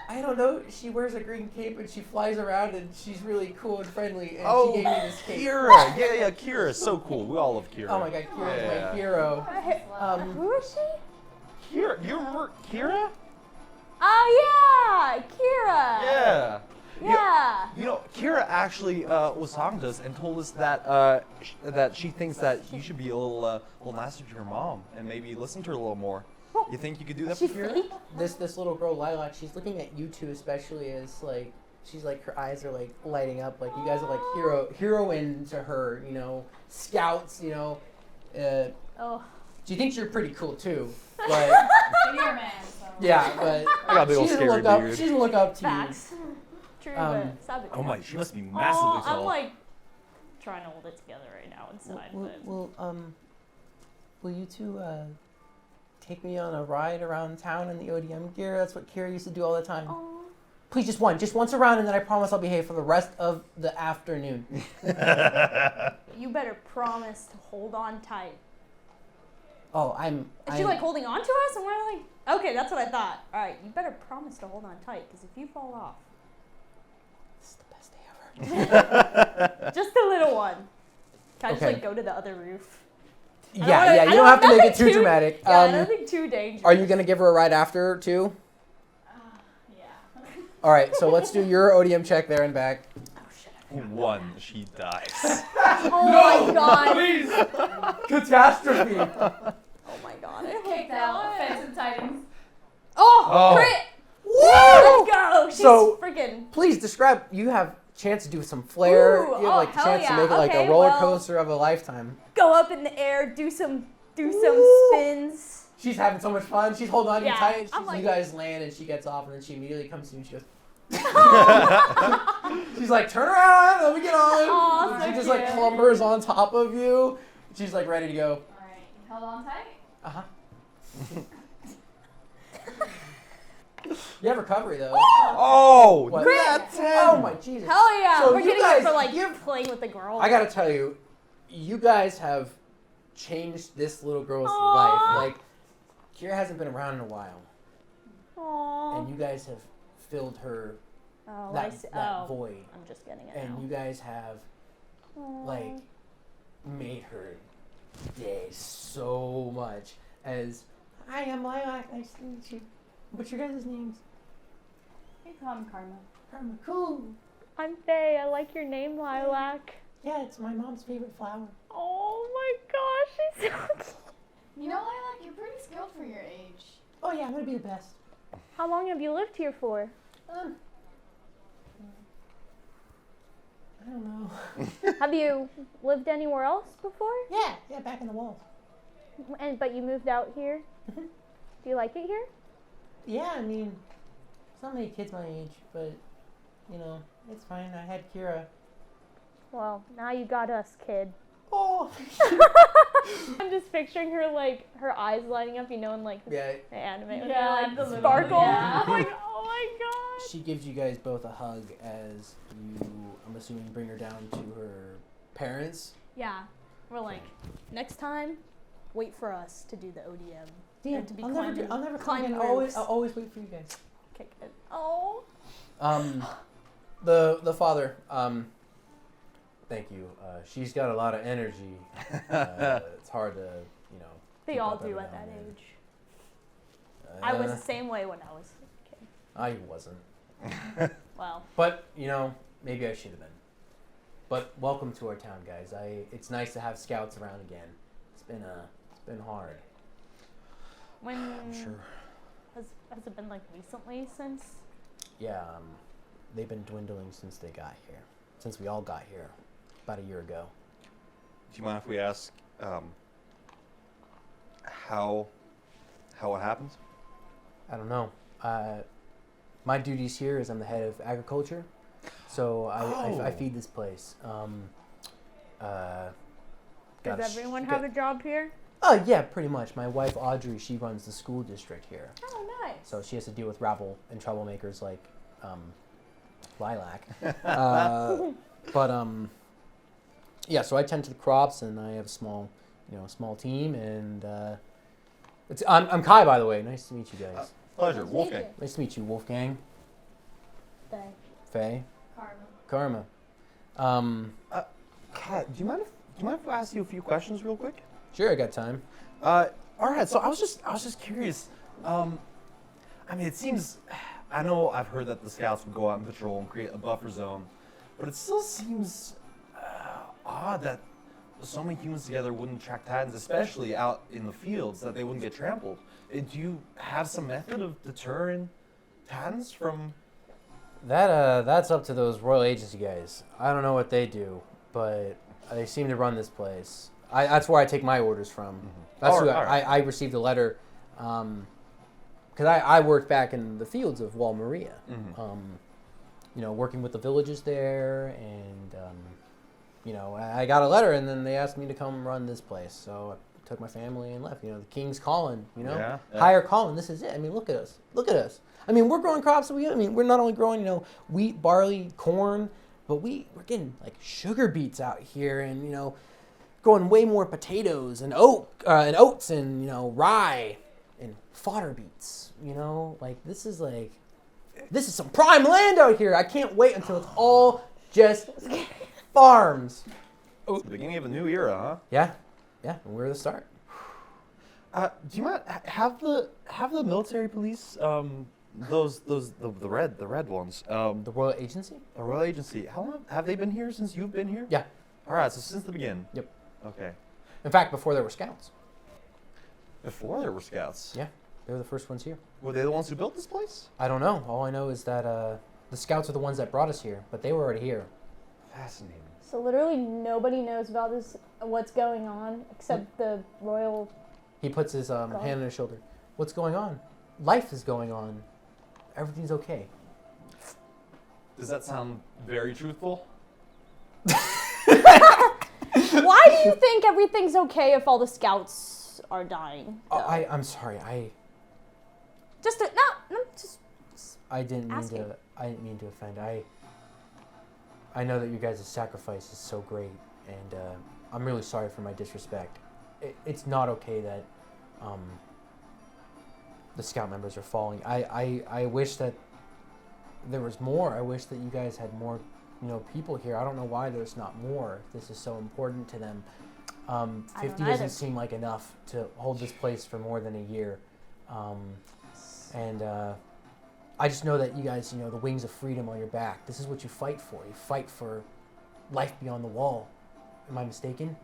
I don't know. She wears a green cape and she flies around and she's really cool and friendly. And she gave me this cape. Kira. Yeah, Kira is so cool. We all love Kira. Oh my god, Kira's Yeah. my hero. Who is she? Kira, you remember Kira? Oh yeah, Kira. Yeah. Yeah. You know, Kira actually was talking to us and told us that that she thinks that you should be a little nicer to your mom and maybe listen to her a little more. You think you could do that for Kira? This little girl, Lilac, she's looking at you two especially as like, she's like, her eyes are like lighting up. Like you guys are like heroine to her, you know, scouts, you know. Oh. She thinks you're pretty cool too, but You're a man, so. yeah, but I got a big old she doesn't scary look up. dude. She doesn't look up to Facts. True, but savage. Oh my, she must be massively tall. I'm like trying to hold it together right now inside. but Will you two take me on a ride around town in the ODM gear? That's what Kira used to do all the time. Aw. Please, just once around, and then I promise I'll behave for the rest of the afternoon. You better promise to hold on tight. Oh, Is she like holding on to us? And we're like, okay, that's what I thought. All right, you better promise to hold on tight, because if you fall off, This is the best day ever. just a little one. Can I just Okay. like go to the other roof? Yeah, you don't have to make it too dramatic. Yeah, nothing too dangerous. Are you gonna give her a ride after too? Yeah. All right, so let's do your ODM check there and back. Oh shit. One, she dies. Oh my god. Catastrophe. Oh my god. I Kicked out. Fence and Titans. Oh, crit. Woo! Let's go. She's So- freaking. Please describe. You have chance to do some flair. Ooh, you have like the hell chance to yeah. make it like Okay, a roller well- coaster of a lifetime. Go up in the air, do some spins. She's having so much fun. She's holding on to you Yeah, tight. I'm like- You guys land and she gets off and then she immediately comes to you and she goes. She's like, turn around, let me get on. Aw, And so she just like cute. clumbers on top of you. She's like ready to go. Alright, you held on tight? Uh-huh. You have recovery though. Oh, What? nat 10. Oh my Jesus. Hell yeah. So We're you getting guys it for like give- playing with the girl. I gotta tell you, you guys have changed this little girl's Aw. life. Like, Kira hasn't been around in a while, Aww. and you guys have filled her Oh, that, I see. that Oh, void, I'm just getting it and now. you guys have like made her day so much. As hi, I'm Lilac. Nice to meet you. What's your guys' names? You call him Karma. Karma. Cool. I'm Faye. I like your name, Lilac. Yeah, it's my mom's favorite flower. Oh my gosh, she's so cute. You know, Lilac, you're pretty skilled for your age. Oh yeah, I'm gonna be the best. How long have you lived here for? I don't know. Have you lived anywhere else before? Yeah, back in the walls. But you moved out here? Do you like it here? Yeah, I mean, there's not many kids my age, but, you know, it's fine. I had Kira. Well, now you got us, kid. Oh! I'm just picturing her, like, her eyes lighting up, you know, in, like, Yeah, the anime. when Yeah, they're, like the little- sparkle. yeah. I'm like, oh my gosh. she gives you guys both a hug as you, I'm assuming, bring her down to her parents. Yeah. We're like, next time, wait for us to do the ODM. Damn, to be I'll climbing- never come climbing again. I'll roofs. always wait for you guys. Kick it. Oh. The father, thank you. She's got a lot of energy. It's hard to, you know. They keep all up do every at now that and then. age. I was the same way when I was a kid. I wasn't. Well, But, you know, maybe I should have been. But welcome to our town, guys. It's nice to have scouts around again. It's been hard. when I'm sure. has it been like recently since? Yeah, they've been dwindling since they got here. since we all got here about a year ago. Do you mind if we ask how it happens? I don't know. My duties here is I'm the head of agriculture, so I feed this place. Does gotta everyone sh- have a get- job here? Oh yeah, pretty much. My wife Audrey, she runs the school district here, Oh, nice. so she has to deal with rabble and troublemakers like Lilac. Yeah. So I tend to the crops, and I have a small team, and I'm Kai, by the way. Nice to meet you guys. Pleasure, Nice to meet Wolfgang. you. Nice to meet you, Wolfgang, Faye. Faye, Karma. Karma. Kat, do you mind if I ask you a few questions real quick? Sure, I got time. All right. So I was just curious. I mean, it seems. I know I've heard that the scouts would go out and patrol and create a buffer zone, but it still seems odd that so many humans together wouldn't track Titans, especially out in the fields, that they wouldn't get trampled. Do you have some method of deterring Titans from? That's up to those Royal Agency guys. I don't know what they do, but they seem to run this place. That's where I take my orders from. That's All who right. I received a letter, because I worked back in the fields of Wal Maria, working with the villages there, and I got a letter, and then they asked me to come run this place. So I took my family and left. The king's calling. Yeah. Higher calling. This is it. I mean, look at us. Look at us. I mean, we're growing crops. We're not only growing, wheat, barley, corn, but we're getting like sugar beets out here, and growing way more potatoes and oats and rye and fodder beets. This is some prime land out here. I can't wait until it's all just farms. Oh, the beginning of a new era, Yeah, and we're the start. huh? Do you mind have the military police the red ones The Royal Agency? the Royal Agency? How long have they been here since you've been here? Yeah. All right, so since the beginning. Yep. Okay. In fact, before there were scouts. Before there were scouts. Yeah, they were the first ones here. Were they the ones who built this place? I don't know. All I know is that the scouts are the ones that brought us here, but they were already here. Fascinating. So literally nobody knows about what's going on, except the royal. He puts his hand on his shoulder. What's going on? Life is going on. Everything's okay. Does that sound very truthful? Why do you think everything's okay if all the scouts are dying? Oh, I'm sorry. Just I didn't mean Asking. to offend. I know that you guys' sacrifice is so great, and I'm really sorry for my disrespect. It's not okay that the scout members are falling. I wish that there was more. I wish that you guys had more, people here. I don't know why there's not more. This is so important to them. 50 either. doesn't seem like enough to hold this place for more than a year. I just know that you guys, the wings of freedom on your back. This is what you fight for. You fight for life beyond the wall. Am I mistaken?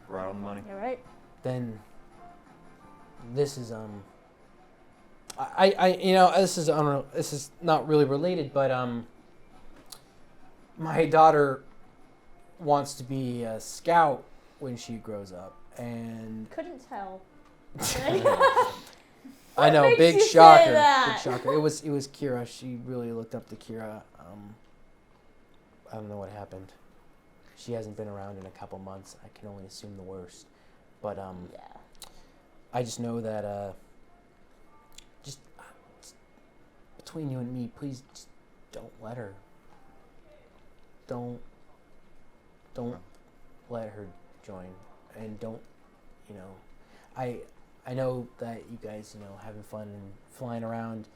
Right on the money. You're right. Then this is this is not really related, but my daughter wants to be a scout when she grows up, and Couldn't tell. I know, makes big you say shocker, that? big shocker. It was Kira. She really looked up to Kira. I don't know what happened. She hasn't been around in a couple months. I can only assume the worst, but Yeah. I just know that just between you and me, please just don't let her. Don't let her join, and don't, I know that you guys, having fun and flying around,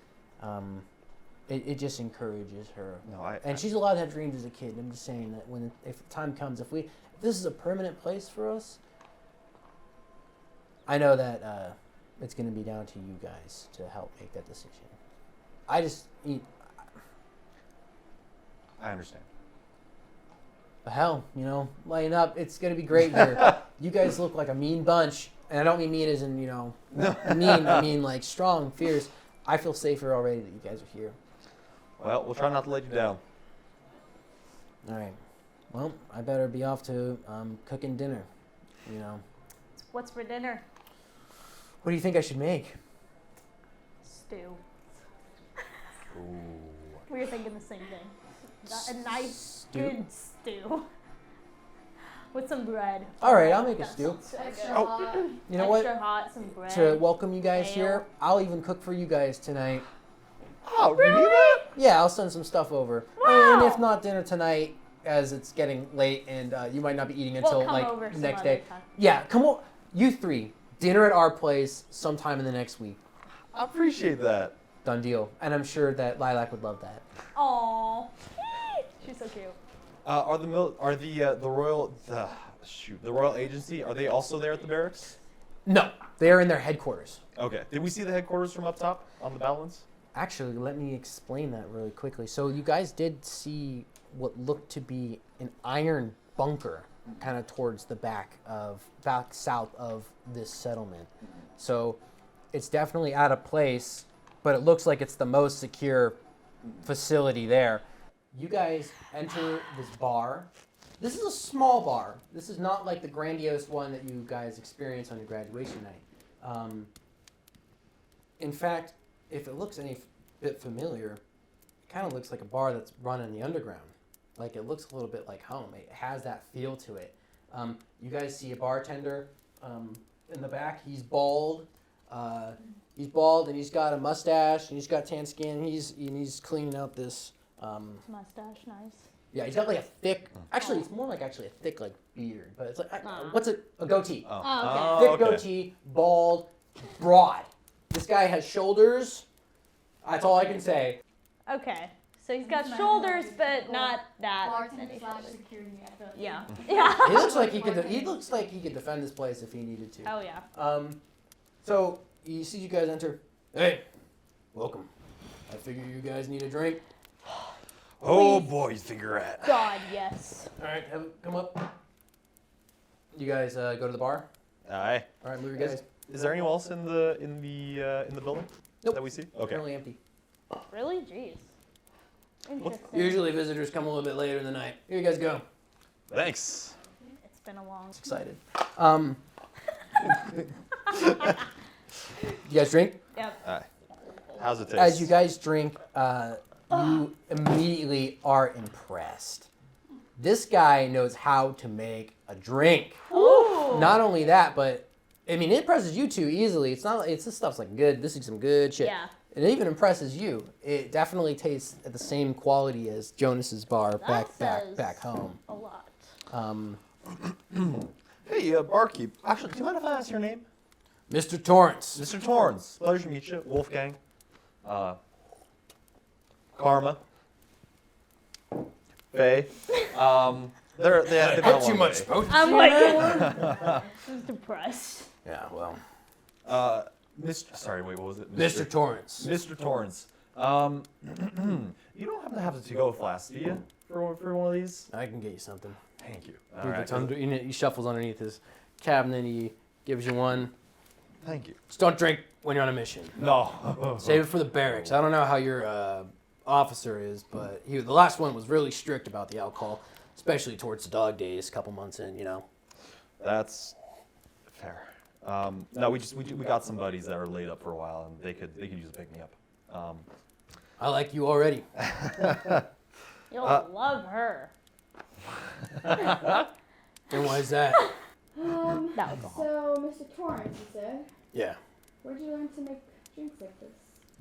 it just encourages her. No, And she's allowed to have dreams as a kid. I'm just saying that if the time comes, if this is a permanent place for us, I know that it's going to be down to you guys to help make that decision. I understand. Hell, line up. It's going to be great here. You guys look like a mean bunch. And I don't mean mean as in, mean. I mean like strong, fierce. I feel safer already that you guys are here. Well, we'll try not to let you down. All right. Well, I better be off to cooking dinner. You know. What's for dinner? What do you think I should make? Stew. Ooh. We were thinking the same thing. A nice, Stew? good stew. With some bread. All right, I'll make a That stew. sounds so Extra good. hot. You know what? Extra hot, some bread. To welcome you guys Ale. here, I'll even cook for you guys tonight. Oh, really? Yeah, I'll send some stuff over. Wow. And if not dinner tonight, as it's getting late and you might not be eating until We'll come like over the some next other day. time. Yeah, come on, you three. Dinner at our place sometime in the next week. I appreciate that. Done deal. And I'm sure that Lilac would love that. Aww. She's so cute. Are the royal agency? Are they also there at the barracks? No, they are in their headquarters. Okay. Did we see the headquarters from up top on the battlements? Actually, let me explain that really quickly. So you guys did see what looked to be an iron bunker kind of towards the back south of this settlement. So it's definitely out of place, but it looks like it's the most secure facility there. You guys enter this bar. This is a small bar. This is not like the grandiose one that you guys experience on your graduation night. In fact, if it looks any bit familiar, it kind of looks like a bar that's run in the underground. Like it looks a little bit like home. It has that feel to it. You guys see a bartender in the back. He's bald. He's bald and he's got a mustache and he's got tan skin. He's cleaning out this. Mustache, nice. Yeah, he's got like a thick. Actually, it's more like a thick like beard, but it's like Oh. what's it? A goatee. Oh, Thick okay. goatee, bald, broad. This guy has shoulders. That's all I can say. Okay. So he's got shoulders, but not that. Bartender many / shoulders. security. I feel like Yeah. Yeah. He looks like he could. He looks like he could defend this place if he needed to. Oh yeah. So you see you guys enter. Hey, welcome. I figure you guys need a drink. Oh Please. boy, figurette. God, yes. All right, come up. You guys go to the bar. Aye. All right, move your guys. Is there anyone else in the building Nope. that we see? Okay. Currently empty. Really? Jeez. Interesting. Usually visitors come a little bit later in the night. Here you guys go. Thanks. It's been a long. Excited. You guys drink? Yep. Aye. How's it taste? As you guys drink, you immediately are impressed. This guy knows how to make a drink. Ooh. Not only that, but I mean, it impresses you two easily. It's not. This stuff's like good. This is some good shit. Yeah. It even impresses you. It definitely tastes at the same quality as Jonas's bar That says back home. A lot. Hey, barkeep. Actually, do you mind if I ask your name? Mr. Torrance. Mr. Torrance. Pleasure to meet you. Wolfgang. Karma. Faye. They've been a Not too long much day. potency I'm in like, that. I'm depressed. Yeah, well, Sorry, wait, what was it? Mr. Torrance. Mr. Torrance. You don't happen to have a to-go flask, do you? For one of these? I can get you something. Thank you. He shuffles underneath his cabinet. He gives you one. Thank you. Just don't drink when you're on a mission. No. Save it for the barracks. I don't know how your officer is, but the last one was really strict about the alcohol, especially towards the dog days, a couple months in, you know. That's fair. No, we got some buddies that are laid up for a while, and they could use a pick me up. I like you already. You'll love her. And why is that? The alcohol. So, Mr. Torrance, you said, Yeah. where'd you learn to make drinks like this?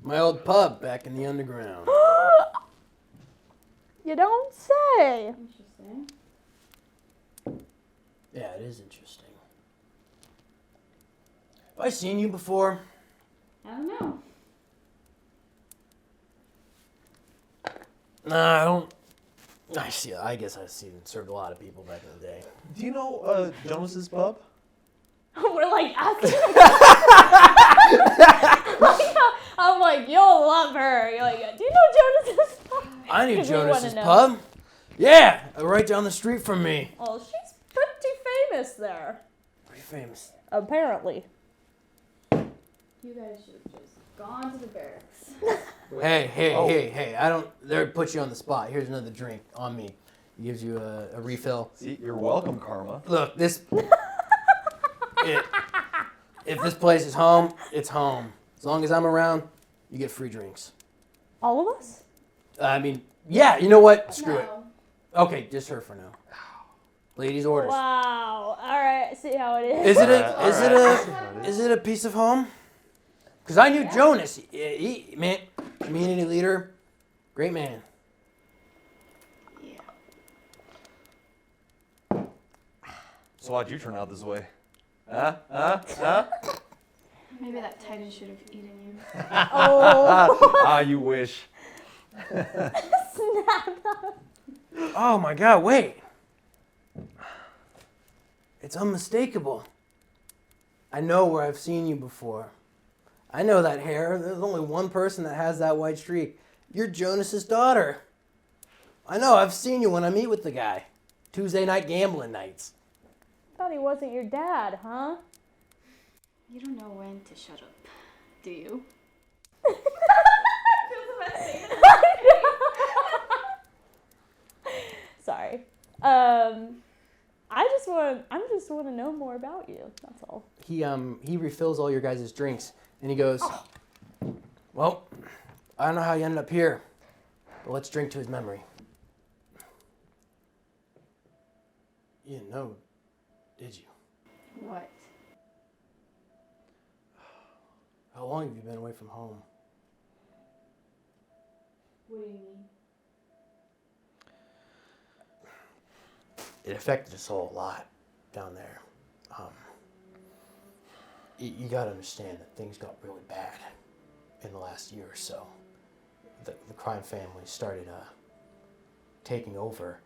My old pub back in the underground. You don't say. Interesting. Yeah, it is interesting. Have I seen you before? I don't know. Nah, I don't. I guess I've served a lot of people back in the day. Do you know Jonas's pub? We're like asking. I'm like, you'll love her. You're like, do you know Jonas's pub? I knew 'Cause we wanna Jonas's know. pub. Yeah, right down the street from me. Well, she's pretty famous there. Pretty famous. Apparently. You guys should have just gone to the barracks. Hey, I don't. They're put you on the spot. Here's another drink on me. He gives you a refill. See, you're welcome, Karma. Look, this. If this place is home, it's home. As long as I'm around, you get free drinks. All of us? I mean, yeah, you know what? Screw it. No. Okay, just her for now. Ladies' orders. Wow. All right. See how it is. Is it a piece of home? Because I knew Jonas. He man, community leader, great man. Yeah. So why'd you turn out this way? Huh? Maybe that Titan should have eaten you. Ah, you wish. Oh my God! Wait. It's unmistakable. I know where I've seen you before. I know that hair. There's only one person that has that white streak. You're Jonas's daughter. I know. I've seen you when I meet with the guy. Tuesday night gambling nights. Thought he wasn't your dad, huh? You don't know when to shut up, do you? Sorry. I just want to know more about you. That's all. He refills all your guys' drinks and he goes, well, I don't know how you ended up here, but let's drink to his memory. You didn't know, did you? What? How long have you been away from home? What do you mean? It affected us all a lot down there. You got to understand that things got really bad in the last year or so. The crime family started taking over,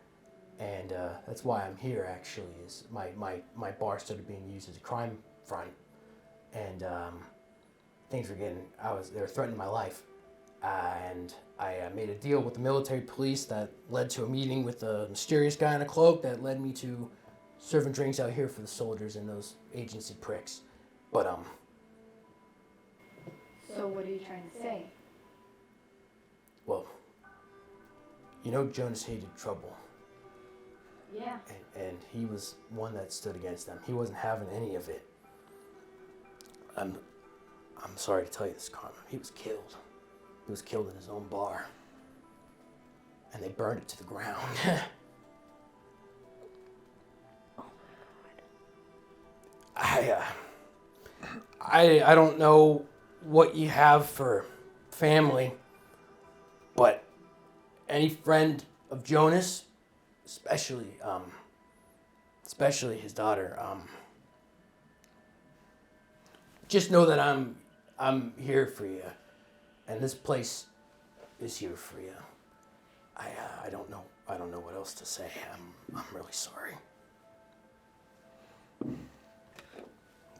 and that's why I'm here. Actually, is my bar started being used as a crime front, and things were getting. They were threatening my life, and I made a deal with the military police that led to a meeting with a mysterious guy in a cloak that led me to serving drinks out here for the soldiers and those agency pricks. But So what are you trying to say? well, you know Jonas hated trouble, Yeah. and he was one that stood against them. He wasn't having any of it. I'm sorry to tell you this, Carmen. He was killed. He was killed in his own bar, and they burned it to the ground. I don't know what you have for family, but any friend of Jonas, especially his daughter, just know that I'm here for you, and this place is here for you. I don't know what else to say. I'm really sorry.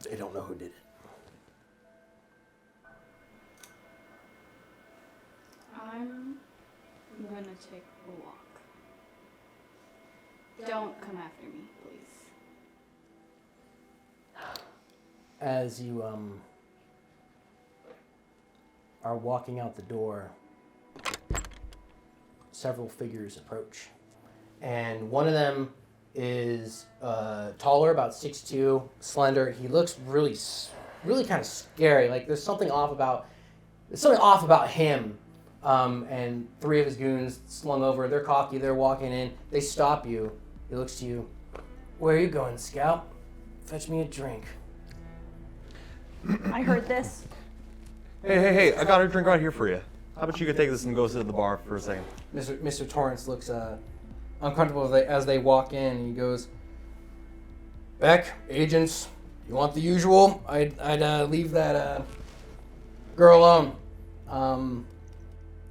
They don't know who did it. I'm gonna take a walk. Don't come after me, please. As you are walking out the door, several figures approach, and one of them is taller, about 6'2", slender. He looks really kind of scary. Like there's something off about him. And three of his goons slung over. They're cocky. They're walking in. They stop you. He looks to you. Where are you going, Scout? Fetch me a drink. I heard this. Hey, I got a drink right here for you. How about you could take this and go sit at the bar for a second? Mr. Torrance looks uncomfortable as they walk in. He goes, Beck, agents, you want the usual? I'd leave that girl alone.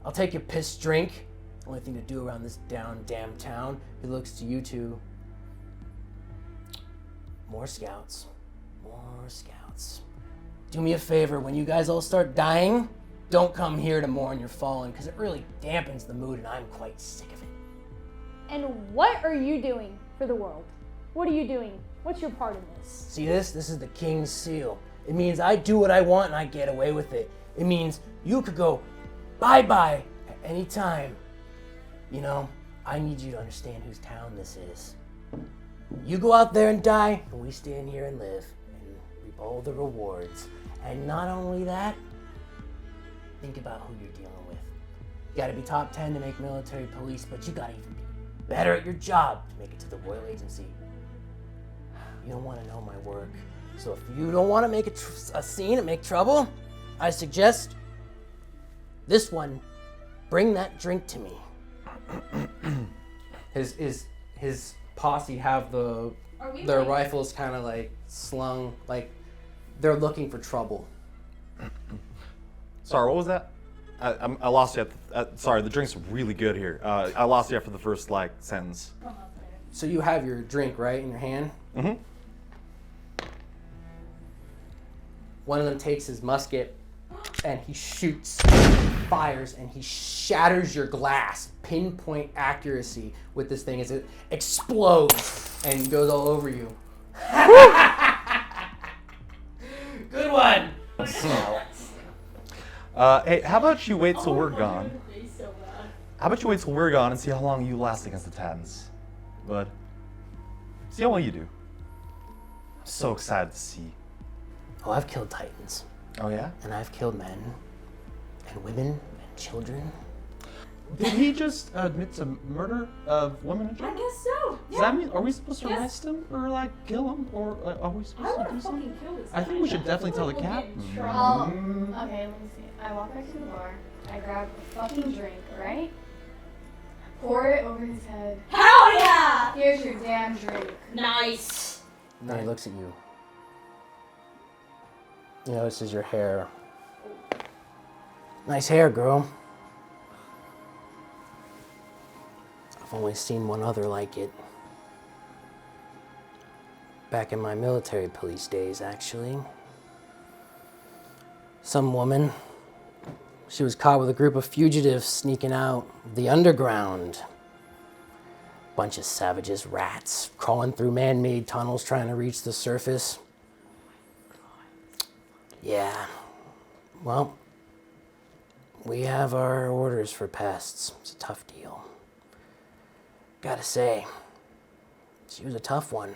I'll take your piss drink. Only thing to do around this damn town. He looks to you two. More scouts. Do me a favor, when you guys all start dying, don't come here to mourn your fallen, because it really dampens the mood and I'm quite sick of it. And what are you doing for the world? What are you doing? What's your part in this? See this? This is the King's seal. It means I do what I want and I get away with it. It means you could go bye-bye at any time. You know, I need you to understand whose town this is. You go out there and die, and we stay in here and live, and reap all the rewards. And not only that, think about who you're dealing with. You gotta be top 10 to make military police, but you gotta even be better at your job to make it to the Royal Agency. You don't wanna know my work. So if you don't wanna make a scene and make trouble, I suggest this one, bring that drink to me. His posse have their rifles kind of like slung, like they're looking for trouble. Sorry, what was that? I lost you sorry, the drink's really good here. I lost you after the first sentence. So you have your drink, right, in your hand? Mm-hmm. One of them takes his musket and he shoots, fires, and he shatters your glass. Pinpoint accuracy with this thing as it explodes and goes all over you. Good one! Hey, how about you wait till we're gone? How about you wait till we're gone and see how long you last against the Titans, bud? See how well you do. I'm so excited to see. Oh, I've killed Titans. Oh yeah? And I've killed men and women and children. Did he just admit to murder of women and I children? guess so. Does that mean, are we supposed to arrest him or kill him, or are we I supposed to want do to something? fucking kill this I guy. think we should definitely tell the We'll get in captain. trouble. Okay, let me see. I walk back to the bar. I grab a fucking drink, right? Pour it over his head. Hell yeah! Here's your damn drink. Nice. And then he looks at you. He notices your hair. Nice hair, girl. I've only seen one other like it. Back in my military police days, actually. Some woman. She was caught with a group of fugitives sneaking out of the underground. Bunch of savages, rats, crawling through man-made tunnels trying to reach the surface. Yeah. Well, we have our orders for pests. It's a tough deal. Gotta say, she was a tough one.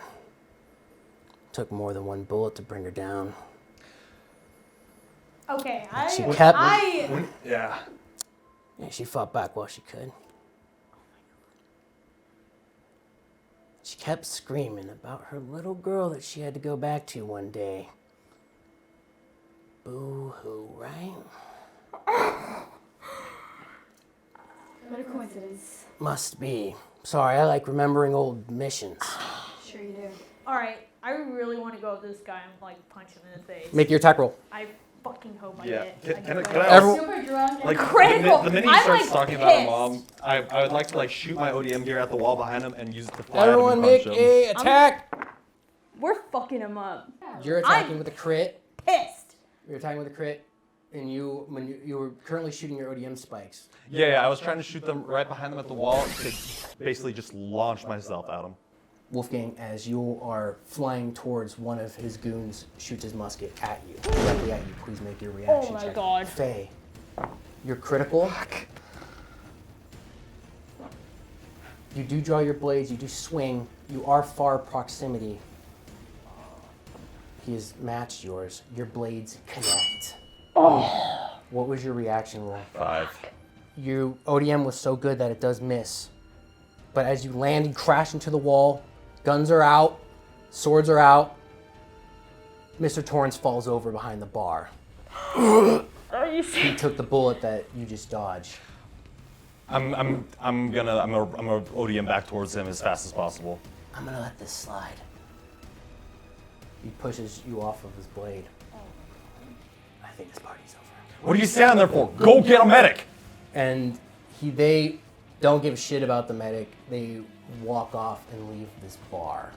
Took more than one bullet to bring her down. Okay, She kept. Yeah. Yeah, she fought back while she could. She kept screaming about her little girl that she had to go back to one day. Boo-hoo, right? What a coincidence. Must be. Sorry, I like remembering old missions. Sure you do. All right, I really want to go with this guy and punch him in the face. Make your attack roll. I fucking hope I Yeah. get. Can I Everyone- Super drunk. And Critical. The minute he I'm, starts like, talking about her pissed. mom, I would like to shoot my ODM gear at the wall behind him and use it to fly Everyone at him and make punch him. a attack. We're fucking him up. You're attacking with a crit. Pissed. You're attacking with a crit. And when you were currently shooting your ODM spikes. Yeah, I was trying to shoot them right behind them at the wall to basically just launch myself at them. Wolfgang, as you are flying towards one of his goons, shoots his musket at you, directly at you. Please make your reaction Oh my check. God. Faye, you're critical. You do draw your blades, you do swing, you are far proximity. He has matched yours. Your blades connect. What was your reaction roll? 5. Your ODM was so good that it does miss. But as you land, you crash into the wall. Guns are out. Swords are out. Mr. Torrance falls over behind the bar. He took the bullet that you just dodged. I'm gonna ODM back towards him as fast as possible. I'm gonna let this slide. He pushes you off of his blade. I think this party's over. What are you standing there for? Go get a medic! And they don't give a shit about the medic. They walk off and leave this bar.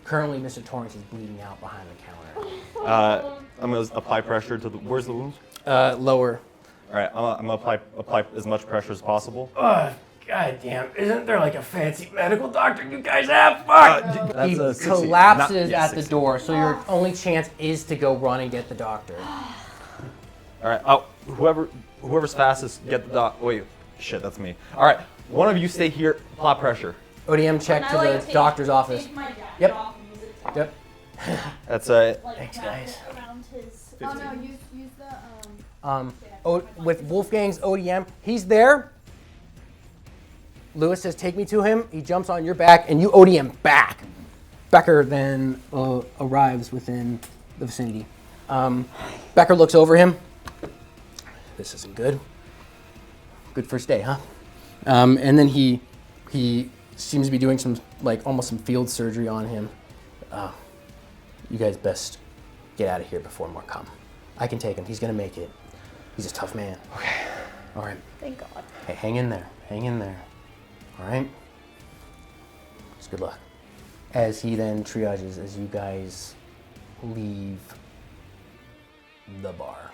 Currently, Mr. Torrance is bleeding out behind the counter. I'm gonna apply pressure to the. Where's the wounds? Lower. All right, I'm gonna apply as much pressure as possible. God damn, isn't there like a fancy medical doctor you guys have? Fuck! He That's a 16. collapses Not- at the 16. door, so your only chance is to go run and get the doctor. All right, whoever's fastest, get the doc. Wait, shit, that's me. All right, One of you stay here. Apply pressure. ODM check to the doctor's office. Take my jacket Yep. off and use it to, Yep. That's a. like, Thanks, wrap guys. it around his. Oh no, use the With Wolfgang's ODM, he's there. Lewis says, take me to him. He jumps on your back, and you ODM back. Becker then arrives within the vicinity. Becker looks over him. This isn't good. Good first day, huh? And then he seems to be doing some, like, almost some field surgery on him. You guys best get out of here before more come. I can take him. He's gonna make it. He's a tough man. Okay. All right. Thank God. Hey, hang in there. Hang in there. All right? Just good luck. As he then triages as you guys leave the bar.